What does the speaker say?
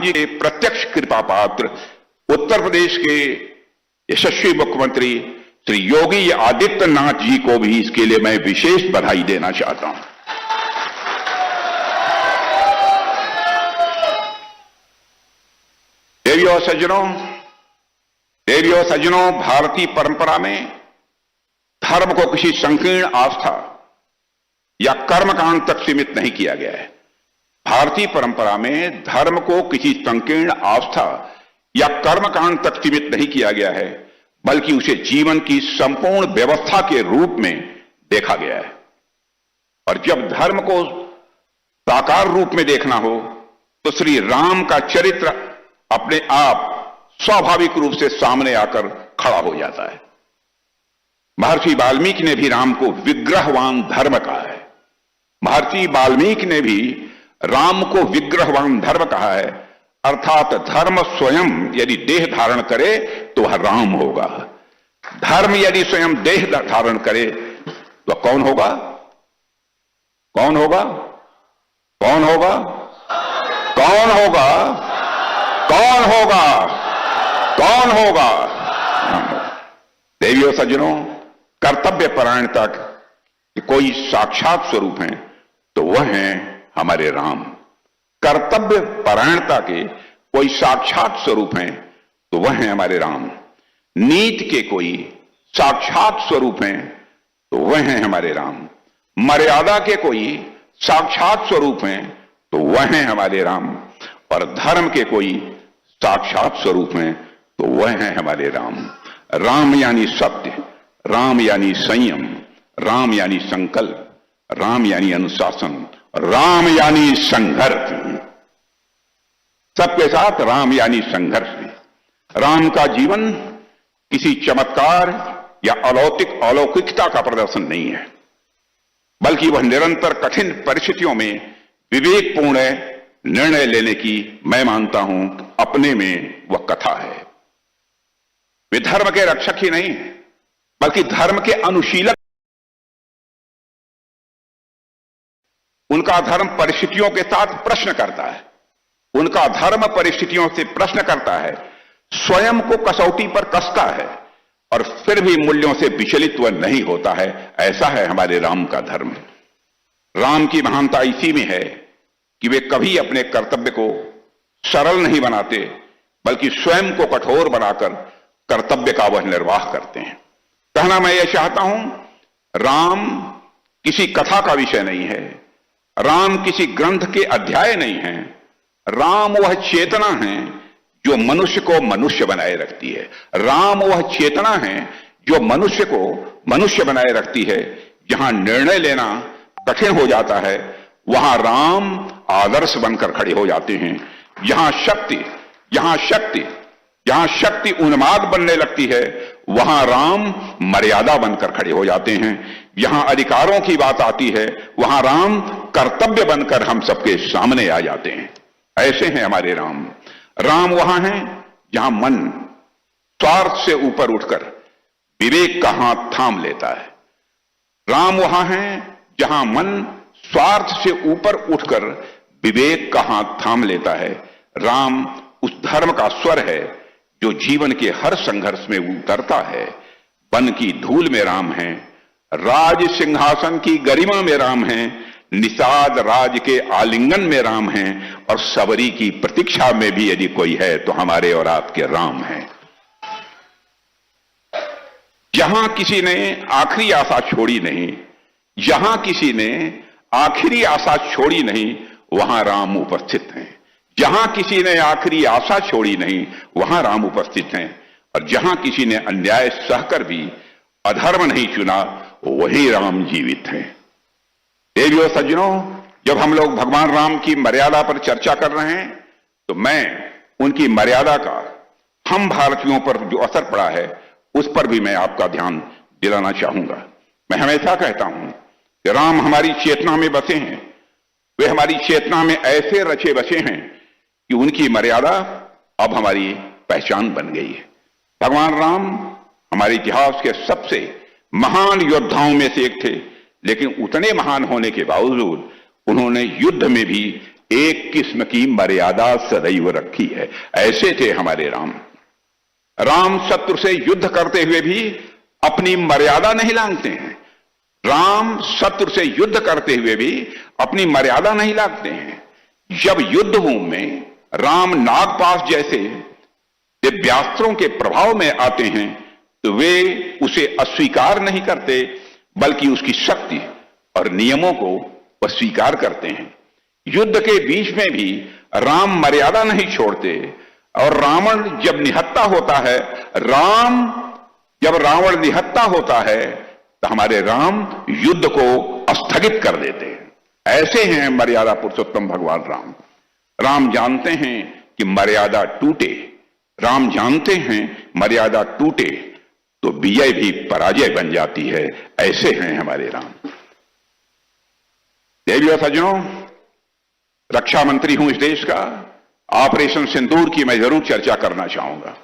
जी के प्रत्यक्ष कृपा पात्र उत्तर प्रदेश के यशस्वी मुख्यमंत्री श्री योगी आदित्यनाथ जी को भी इसके लिए मैं विशेष बधाई देना चाहता हूं। देवियों और सज्जनों, भारतीय परंपरा में धर्म को किसी संकीर्ण आस्था या कर्मकांड तक सीमित नहीं किया गया है। भारतीय परंपरा में धर्म को किसी संकीर्ण आस्था या कर्मकांड तक सीमित नहीं किया गया है, बल्कि उसे जीवन की संपूर्ण व्यवस्था के रूप में देखा गया है। और जब धर्म को साकार रूप में देखना हो तो श्री राम का चरित्र अपने आप स्वाभाविक रूप से सामने आकर खड़ा हो जाता है। महर्षि वाल्मीकि ने भी राम को विग्रहवान धर्म कहा है। महर्षि वाल्मीकि ने भी राम को विग्रहवान धर्म कहा है, अर्थात धर्म स्वयं यदि देह धारण करे तो वह राम होगा। धर्म यदि स्वयं देह धारण करे तो कौन होगा? कौन होगा? कौन होगा? कौन होगा? कौन होगा? कौन होगा? देवियों सज्जनों, कर्तव्य परायणता के कोई साक्षात स्वरूप हैं तो वह हैं हमारे राम। कर्तव्य परायणता के कोई साक्षात स्वरूप हैं तो वह हैं हमारे राम। नीति के कोई साक्षात स्वरूप हैं तो वह हैं हमारे राम। मर्यादा के कोई साक्षात स्वरूप हैं तो वह हैं हमारे राम। और धर्म के कोई साक्षात स्वरूप हैं तो वह हैं हमारे राम। राम यानी सत्य, राम यानी संयम, राम यानी संकल्प, राम यानी अनुशासन, राम यानी संघर्ष। सबके साथ राम यानी संघर्ष। राम का जीवन किसी चमत्कार या अलौकिकता का प्रदर्शन नहीं है, बल्कि वह निरंतर कठिन परिस्थितियों में विवेकपूर्ण निर्णय लेने की, मैं मानता हूं, अपने में वह कथा है। वे धर्म के रक्षक ही नहीं बल्कि धर्म के अनुशीलक। उनका धर्म परिस्थितियों के साथ प्रश्न करता है। उनका धर्म परिस्थितियों से प्रश्न करता है, स्वयं को कसौटी पर कसता है और फिर भी मूल्यों से विचलित वह नहीं होता है। ऐसा है हमारे राम का धर्म। राम की महानता इसी में है कि वे कभी अपने कर्तव्य को सरल नहीं बनाते, बल्कि स्वयं को कठोर बनाकर कर्तव्य का वह निर्वाह करते हैं। कहना मैं यह चाहता हूं, राम किसी कथा का विषय नहीं है, राम किसी ग्रंथ के अध्याय नहीं है। राम वह चेतना है जो मनुष्य को मनुष्य बनाए रखती है। राम वह चेतना है जो मनुष्य को मनुष्य बनाए रखती है। जहां निर्णय लेना कठिन हो जाता है वहां राम आदर्श बनकर खड़े हो जाते हैं। जहां शक्ति उन्माद बनने लगती है वहां राम मर्यादा बनकर खड़े हो जाते हैं। जहां अधिकारों की बात आती है वहां राम कर्तव्य बनकर हम सबके सामने आ जाते हैं। ऐसे हैं हमारे राम। राम वहां है जहां मन स्वार्थ से ऊपर उठकर विवेक का हाथ थाम लेता है। राम वहां है जहां मन स्वार्थ से ऊपर उठकर विवेक का हाथ थाम लेता है। राम उस धर्म का स्वर है जो जीवन के हर संघर्ष में उतरता है। वन की धूल में राम है, राज सिंहासन की गरिमा में राम है, निषाद राज के आलिंगन में राम है, और सबरी की प्रतीक्षा में भी यदि कोई है तो हमारे और आपके राम हैं। जहां किसी ने आखिरी आशा छोड़ी नहीं, जहां किसी ने आखिरी आशा छोड़ी नहीं, वहां राम उपस्थित हैं। जहां किसी ने आखिरी आशा छोड़ी नहीं वहां राम उपस्थित हैं। और जहां किसी ने अन्याय सहकर भी अधर्म नहीं चुना वही राम जीवित हैं। देवियों सज्जनों, जब हम लोग भगवान राम की मर्यादा पर चर्चा कर रहे हैं तो मैं उनकी मर्यादा का हम भारतीयों पर जो असर पड़ा है उस पर भी मैं आपका ध्यान दिलाना चाहूंगा। मैं हमेशा कहता हूं कि राम हमारी चेतना में बसे हैं। वे हमारी चेतना में ऐसे रचे बसे हैं कि उनकी मर्यादा अब हमारी पहचान बन गई है। भगवान राम हमारे इतिहास के सबसे महान योद्धाओं में से एक थे, लेकिन उतने महान होने के बावजूद उन्होंने युद्ध में भी एक किस्म की मर्यादा सदैव रखी है। ऐसे थे हमारे राम। राम शत्रु से युद्ध करते हुए भी अपनी मर्यादा नहीं लांघते हैं। राम शत्रु से युद्ध करते हुए भी अपनी मर्यादा नहीं लांघते हैं। जब युद्ध भूमि में राम नागपाश जैसे दिव्यास्त्रों के प्रभाव में आते हैं तो वे उसे अस्वीकार नहीं करते, बल्कि उसकी शक्ति और नियमों को वह स्वीकार करते हैं। युद्ध के बीच में भी राम मर्यादा नहीं छोड़ते, और रावण जब निहत्था होता है, जब रावण निहत्था होता है तो हमारे राम युद्ध को स्थगित कर देते हैं। ऐसे हैं मर्यादा पुरुषोत्तम भगवान राम। राम जानते हैं कि मर्यादा टूटे, राम जानते हैं मर्यादा टूटे तो विजय भी पराजय बन जाती है। ऐसे हैं हमारे राम। देवियों सज्जनों, रक्षा मंत्री हूं इस देश का। ऑपरेशन सिंदूर की मैं जरूर चर्चा करना चाहूंगा।